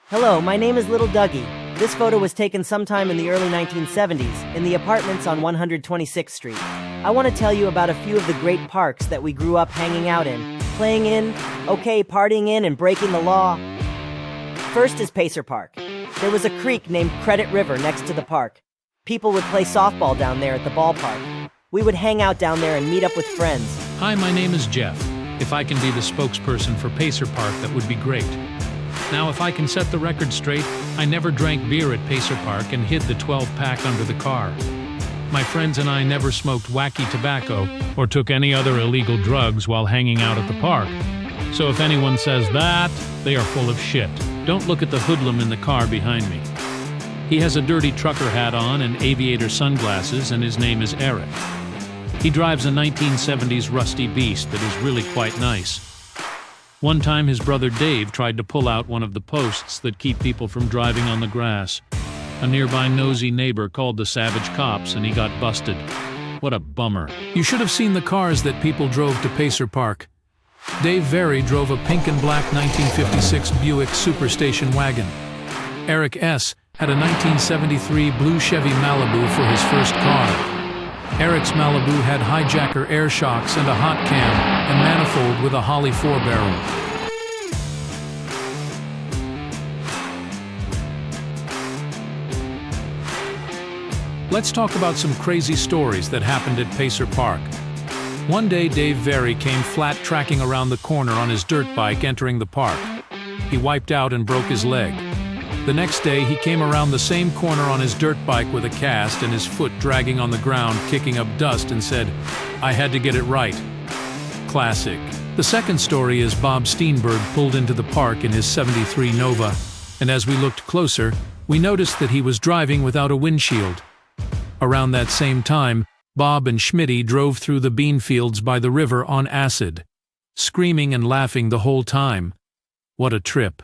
Hello, my name is Little Dougie. This photo was taken sometime in the early 1970s in the apartments on 126th Street. I want to tell you about a few of the great parks that we grew up hanging out in, playing in, partying in, and breaking the law. First is Pacer Park. There was a creek named Credit River next to the park. People would play softball down there at the ballpark. We would hang out down there and meet up with friends. Hi, my name is Jeff. If I can be the spokesperson for Pacer Park, that would be great. Now, if I can set the record straight, I never drank beer at Pacer Park and hid the 12-pack under the car. My friends and I never smoked wacky tobacco or took any other illegal drugs while hanging out at the park. So if anyone says that, they are full of shit. Don't look at the hoodlum in the car behind me. He has a dirty trucker hat on and aviator sunglasses, and his name is Eric. He drives a 1970s rusty beast that is really quite nice. One time his brother Dave tried to pull out one of the posts that keep people from driving on the grass. A nearby nosy neighbor called the savage cops and he got busted. What a bummer. You should have seen the cars that people drove to Pacer Park. Dave Very drove a pink and black 1956 Buick Superstation wagon. Eric S. had a 1973 blue Chevy Malibu for his first car. Eric's Malibu had hijacker air shocks and a hot cam, and manifold with a Holly 4-barrel. Let's talk about some crazy stories that happened at Pacer Park. One day Dave Very came flat tracking around the corner on his dirt bike entering the park. He wiped out and broke his leg. The next day, he came around the same corner on his dirt bike with a cast and his foot dragging on the ground, kicking up dust, and said, "I had to get it right." Classic. The second story is Bob Steenberg pulled into the park in his '73 Nova, and as we looked closer, we noticed that he was driving without a windshield. Around that same time, Bob and Schmitty drove through the bean fields by the river on acid, screaming and laughing the whole time. What a trip.